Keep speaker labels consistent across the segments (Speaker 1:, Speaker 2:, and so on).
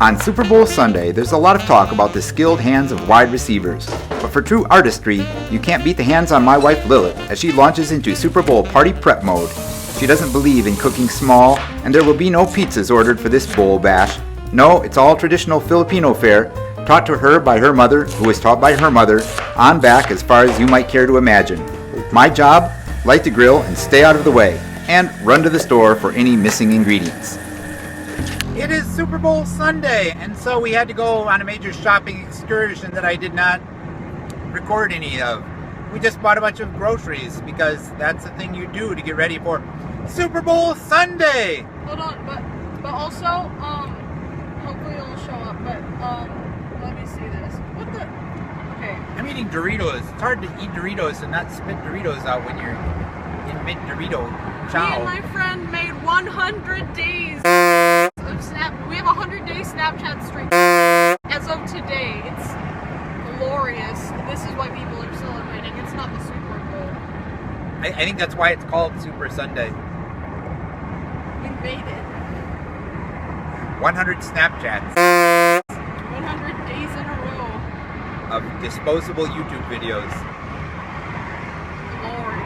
Speaker 1: On Super Bowl Sunday, there's a lot of talk about the skilled hands of wide receivers. But for true artistry, you can't beat the hands on my wife Lilith as she launches into Super Bowl party prep mode. She doesn't believe in cooking small, and there will be no pizzas ordered for this bowl bash. No, it's all traditional Filipino fare, taught to her by her mother, who was taught by her mother, on back as far as you might care to imagine. My job? Light the grill and stay out of the way, and run to the store for any missing ingredients. It is Super Bowl Sunday, and so we had to go on a major shopping excursion that I did not record any of. We just bought a bunch of groceries because that's the thing you do to get ready for Super Bowl Sunday.
Speaker 2: Hold on, but also, hopefully it'll show up, but, let me see this. What the? Okay.
Speaker 1: I'm eating Doritos. It's hard to eat Doritos and not spit Doritos out when you're in mid-Dorito chow.
Speaker 2: Me and my friend made 100 days of Snap. We have a 100-day Snapchat streak. As of today, it's glorious. This is why people are celebrating. It's not the Super Bowl.
Speaker 1: I think that's why it's called Super Sunday.
Speaker 2: We made it.
Speaker 1: 100 Snapchats
Speaker 2: 100 days in a row
Speaker 1: of disposable YouTube videos.
Speaker 2: Glory.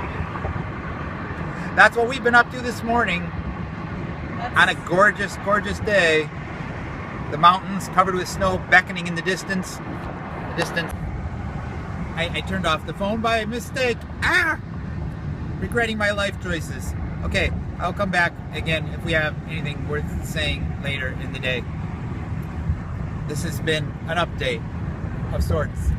Speaker 1: That's what we've been up to this morning. On a gorgeous, gorgeous day. The mountains covered with snow beckoning in the distance. I turned off the phone by mistake. Regretting my life choices. Okay, I'll come back again if we have anything worth saying later in the day. This has been an update of sorts.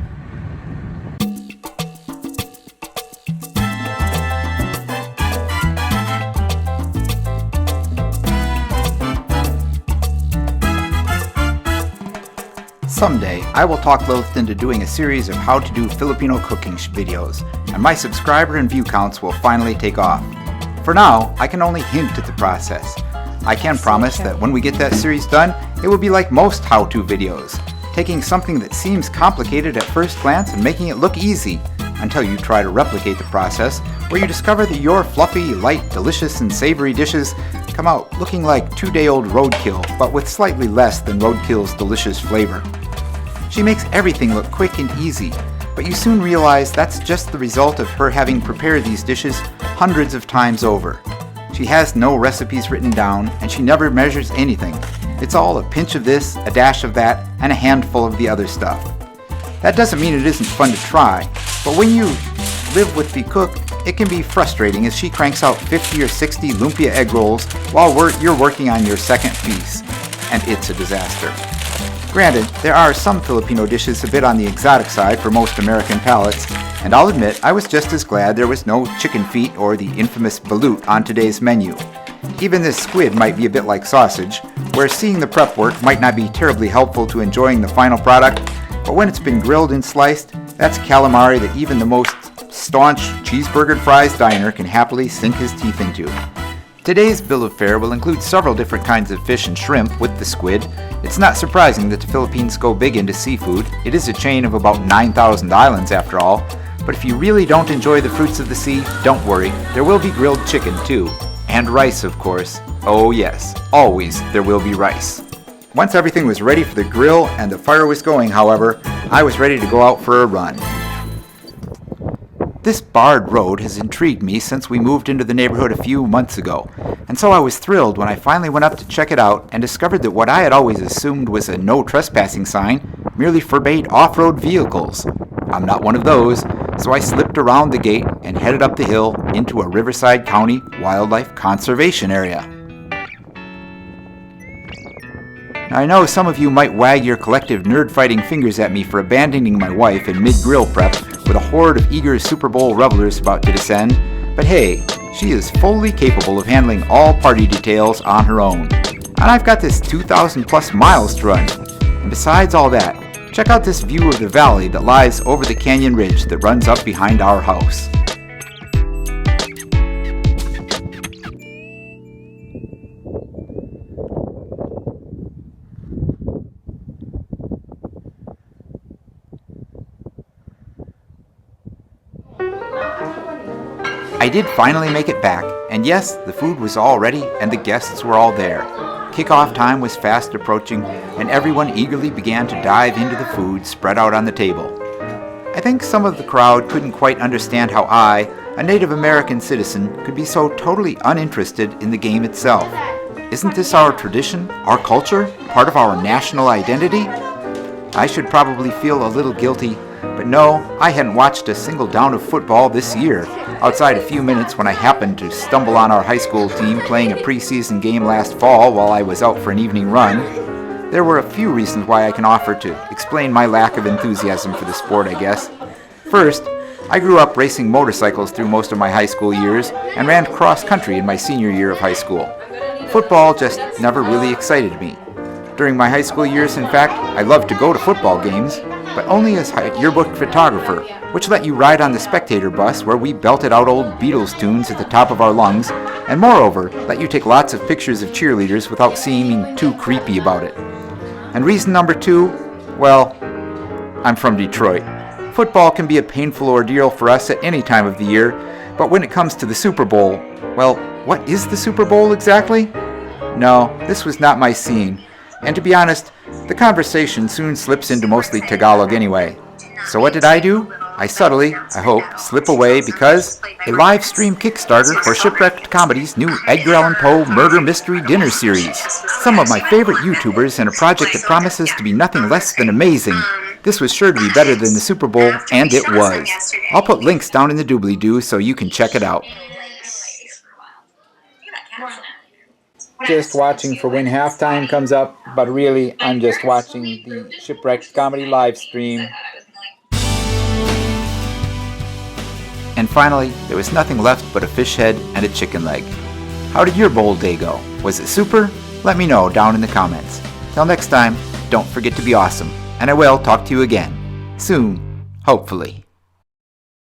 Speaker 1: Someday, I will talk Lilith into doing a series of how to do Filipino cooking videos, and my subscriber and view counts will finally take off. For now, I can only hint at the process. I can promise that when we get that series done, it will be like most how-to videos, taking something that seems complicated at first glance and making it look easy, until you try to replicate the process, where you discover that your fluffy, light, delicious, and savory dishes come out looking like 2-day-old roadkill, but with slightly less than roadkill's delicious flavor. She makes everything look quick and easy, but you soon realize that's just the result of her having prepared these dishes hundreds of times over. She has no recipes written down, and she never measures anything. It's all a pinch of this, a dash of that, and a handful of the other stuff. That doesn't mean it isn't fun to try, but when you live with the cook, it can be frustrating as she cranks out 50 or 60 lumpia egg rolls while you're working on your second piece, and it's a disaster. Granted, there are some Filipino dishes a bit on the exotic side for most American palates, and I'll admit I was just as glad there was no chicken feet or the infamous balut on today's menu. Even this squid might be a bit like sausage, where seeing the prep work might not be terribly helpful to enjoying the final product, but when it's been grilled and sliced, that's calamari that even the most staunch cheeseburger fries diner can happily sink his teeth into. Today's bill of fare will include several different kinds of fish and shrimp with the squid. It's not surprising that the Philippines go big into seafood. It is a chain of about 9,000 islands after all. But if you really don't enjoy the fruits of the sea, don't worry. There will be grilled chicken too. And rice, of course. Oh yes, always there will be rice. Once everything was ready for the grill and the fire was going, however, I was ready to go out for a run. This barred road has intrigued me since we moved into the neighborhood a few months ago, and so I was thrilled when I finally went up to check it out and discovered that what I had always assumed was a no trespassing sign merely forbade off-road vehicles. I'm not one of those, so I slipped around the gate and headed up the hill into a Riverside County wildlife conservation area. Now, I know some of you might wag your collective nerd-fighting fingers at me for abandoning my wife in mid-grill prep with a horde of eager Super Bowl revelers about to descend, but hey, she is fully capable of handling all party details on her own. And I've got this 2,000 plus miles to run. And besides all that, check out this view of the valley that lies over the canyon ridge that runs up behind our house. I did finally make it back, and yes, the food was all ready and the guests were all there. Kickoff time was fast approaching, and everyone eagerly began to dive into the food spread out on the table. I think some of the crowd couldn't quite understand how I, a Native American citizen, could be so totally uninterested in the game itself. Isn't this our tradition, our culture, part of our national identity? I should probably feel a little guilty, but no, I hadn't watched a single down of football this year, outside a few minutes when I happened to stumble on our high school team playing a preseason game last fall while I was out for an evening run. There were a few reasons why I can offer to explain my lack of enthusiasm for the sport, I guess. First, I grew up racing motorcycles through most of my high school years and ran cross country in my senior year of high school. Football just never really excited me. During my high school years, in fact, I loved to go to football games, but only as a yearbook photographer, which let you ride on the spectator bus where we belted out old Beatles tunes at the top of our lungs, and moreover, let you take lots of pictures of cheerleaders without seeming too creepy about it. And reason number two, well, I'm from Detroit. Football can be a painful ordeal for us at any time of the year, but when it comes to the Super Bowl, well, what is the Super Bowl exactly? No, this was not my scene, and to be honest, the conversation soon slips into mostly Tagalog anyway. So what did I do? I subtly, I hope, slip away because a live stream Kickstarter for Shipwrecked Comedy's new Edgar Allan Poe Murder Mystery Dinner Series. Some of my favorite YouTubers and a project that promises to be nothing less than amazing. This was sure to be better than the Super Bowl, and it was. I'll put links down in the doobly-doo so you can check it out. Just watching for when halftime comes up, but really I'm just watching the Shipwrecked Comedy live stream. And finally, there was nothing left but a fish head and a chicken leg. How did your bowl day go? Was it super? Let me know down in the comments. Till next time, don't forget to be awesome, and I will talk to you again. Soon, hopefully.